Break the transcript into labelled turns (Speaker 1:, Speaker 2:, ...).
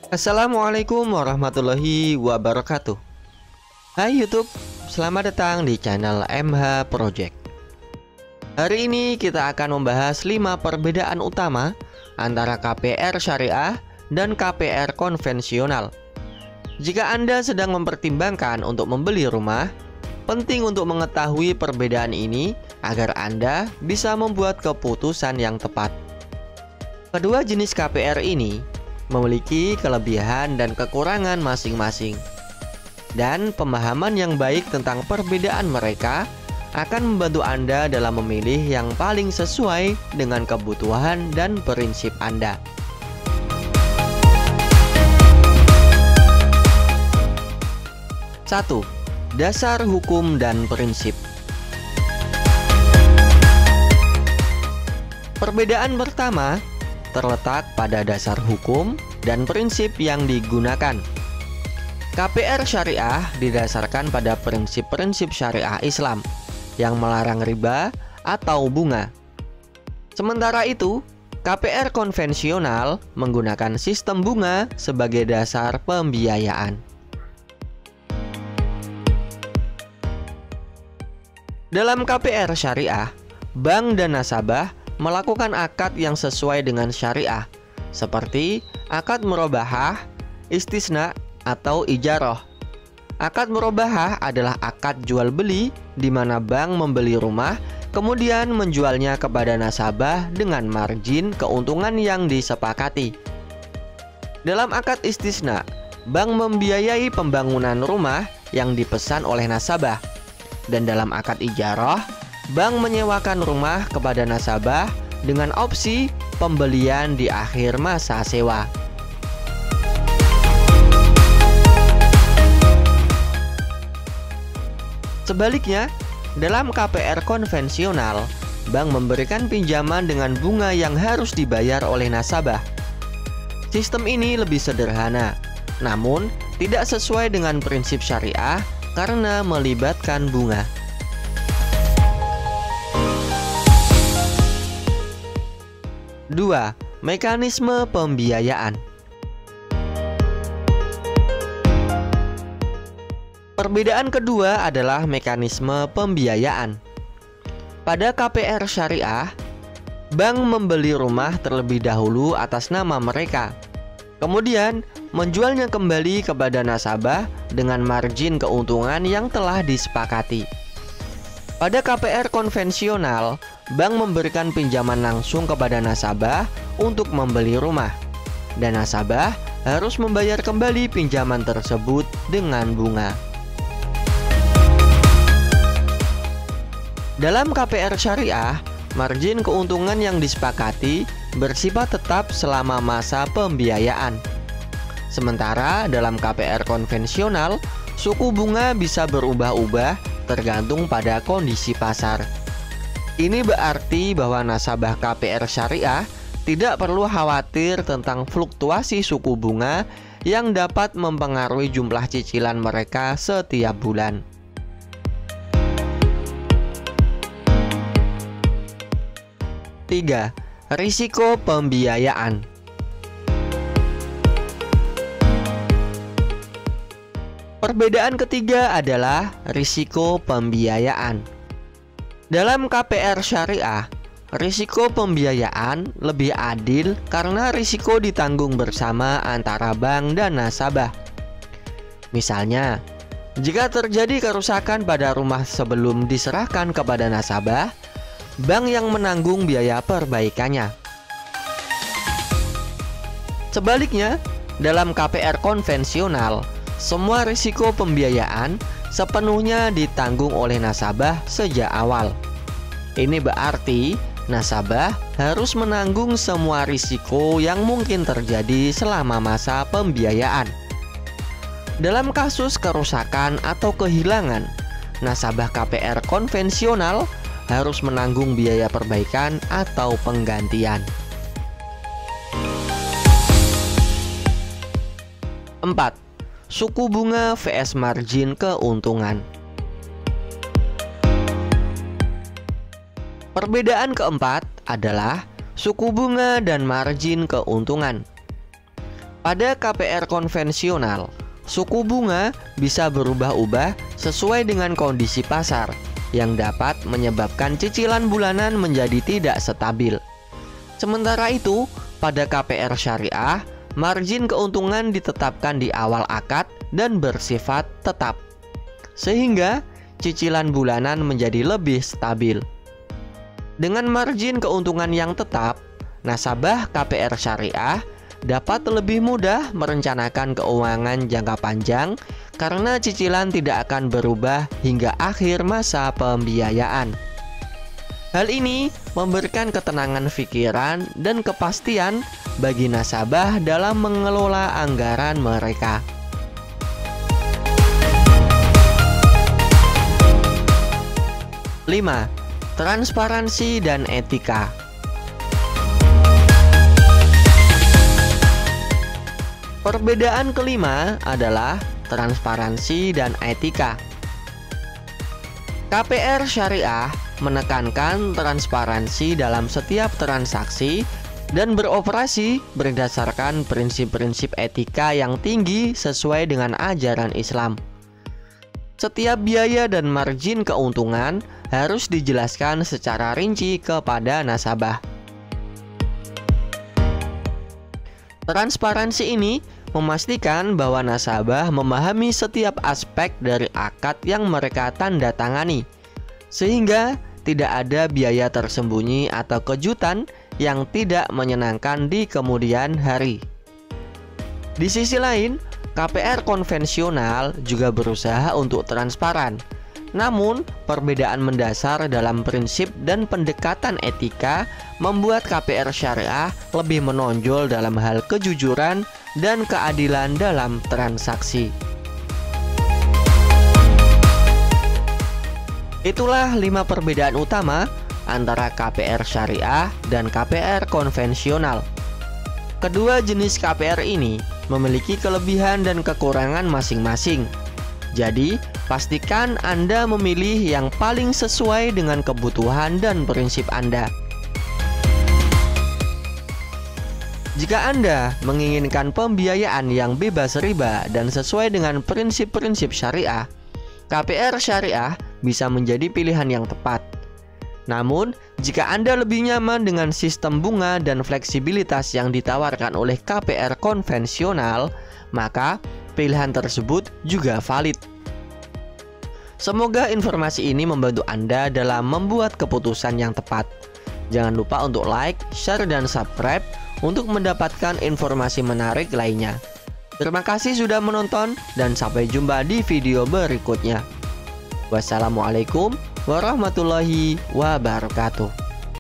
Speaker 1: Assalamualaikum warahmatullahi wabarakatuh. Hai YouTube, selamat datang di channel MH Project. Hari ini kita akan membahas 5 perbedaan utama antara KPR syariah dan KPR konvensional. Jika Anda sedang mempertimbangkan untuk membeli rumah, penting untuk mengetahui perbedaan ini agar Anda bisa membuat keputusan yang tepat. Kedua jenis KPR ini memiliki kelebihan dan kekurangan masing-masing. Dan pemahaman yang baik tentang perbedaan mereka akan membantu Anda dalam memilih yang paling sesuai dengan kebutuhan dan prinsip Anda. Satu, dasar hukum dan prinsip. Perbedaan pertama terletak pada dasar hukum dan prinsip yang digunakan. KPR syariah didasarkan pada prinsip-prinsip syariah Islam yang melarang riba atau bunga. Sementara itu, KPR konvensional menggunakan sistem bunga sebagai dasar pembiayaan. Dalam KPR syariah, bank dan nasabah melakukan akad yang sesuai dengan syariah, seperti akad murabahah, istisna, atau ijarah. Akad murabahah adalah akad jual beli di mana bank membeli rumah kemudian menjualnya kepada nasabah dengan margin keuntungan yang disepakati. Dalam akad istisna, bank membiayai pembangunan rumah yang dipesan oleh nasabah. Dan dalam akad ijarah, bank menyewakan rumah kepada nasabah dengan opsi pembelian di akhir masa sewa. Sebaliknya, dalam KPR konvensional, bank memberikan pinjaman dengan bunga yang harus dibayar oleh nasabah. Sistem ini lebih sederhana, namun tidak sesuai dengan prinsip syariah karena melibatkan bunga. 2. Mekanisme pembiayaan. Perbedaan kedua adalah mekanisme pembiayaan. Pada KPR syariah, bank membeli rumah terlebih dahulu atas nama mereka, kemudian menjualnya kembali kepada nasabah dengan margin keuntungan yang telah disepakati. Pada KPR konvensional, bank memberikan pinjaman langsung kepada nasabah untuk membeli rumah, dan nasabah harus membayar kembali pinjaman tersebut dengan bunga. Dalam KPR syariah, margin keuntungan yang disepakati bersifat tetap selama masa pembiayaan. Sementara dalam KPR konvensional, suku bunga bisa berubah-ubah tergantung pada kondisi pasar. Ini berarti bahwa nasabah KPR syariah tidak perlu khawatir tentang fluktuasi suku bunga yang dapat mempengaruhi jumlah cicilan mereka setiap bulan. Tiga, risiko pembiayaan. Perbedaan ketiga adalah risiko pembiayaan. Dalam KPR syariah, risiko pembiayaan lebih adil karena risiko ditanggung bersama antara bank dan nasabah. Misalnya, jika terjadi kerusakan pada rumah sebelum diserahkan kepada nasabah, bank yang menanggung biaya perbaikannya. Sebaliknya, dalam KPR konvensional, semua risiko pembiayaan sepenuhnya ditanggung oleh nasabah sejak awal. Ini berarti nasabah harus menanggung semua risiko yang mungkin terjadi selama masa pembiayaan. Dalam kasus kerusakan atau kehilangan, nasabah KPR konvensional harus menanggung biaya perbaikan atau penggantian. 4. Suku bunga vs margin keuntungan. Perbedaan keempat adalah suku bunga dan margin keuntungan. Pada KPR konvensional, suku bunga bisa berubah-ubah sesuai dengan kondisi pasar yang dapat menyebabkan cicilan bulanan menjadi tidak stabil. Sementara itu, pada KPR syariah, margin keuntungan ditetapkan di awal akad dan bersifat tetap, sehingga cicilan bulanan menjadi lebih stabil. Dengan margin keuntungan yang tetap, nasabah KPR syariah dapat lebih mudah merencanakan keuangan jangka panjang karena cicilan tidak akan berubah hingga akhir masa pembiayaan. Hal ini memberikan ketenangan pikiran dan kepastian bagi nasabah dalam mengelola anggaran mereka. Lima, transparansi dan etika. Perbedaan kelima adalah transparansi dan etika. KPR syariah menekankan transparansi dalam setiap transaksi dan beroperasi berdasarkan prinsip-prinsip etika yang tinggi sesuai dengan ajaran Islam. Setiap biaya dan margin keuntungan harus dijelaskan secara rinci kepada nasabah. Transparansi ini memastikan bahwa nasabah memahami setiap aspek dari akad yang mereka tanda tangani, sehingga tidak ada biaya tersembunyi atau kejutan yang tidak menyenangkan di kemudian hari. Di sisi lain, KPR konvensional juga berusaha untuk transparan. Namun, perbedaan mendasar dalam prinsip dan pendekatan etika membuat KPR syariah lebih menonjol dalam hal kejujuran dan keadilan dalam transaksi. Itulah 5 perbedaan utama antara KPR syariah dan KPR konvensional. Kedua jenis KPR ini memiliki kelebihan dan kekurangan masing-masing. Jadi, pastikan Anda memilih yang paling sesuai dengan kebutuhan dan prinsip Anda. Jika Anda menginginkan pembiayaan yang bebas riba dan sesuai dengan prinsip-prinsip syariah, KPR syariah bisa menjadi pilihan yang tepat. Namun, jika Anda lebih nyaman dengan sistem bunga dan fleksibilitas yang ditawarkan oleh KPR konvensional, maka pilihan tersebut juga valid. Semoga informasi ini membantu Anda dalam membuat keputusan yang tepat. Jangan lupa untuk like, share, dan subscribe untuk mendapatkan informasi menarik lainnya. Terima kasih sudah menonton dan sampai jumpa di video berikutnya. Wassalamualaikum warahmatullahi wabarakatuh.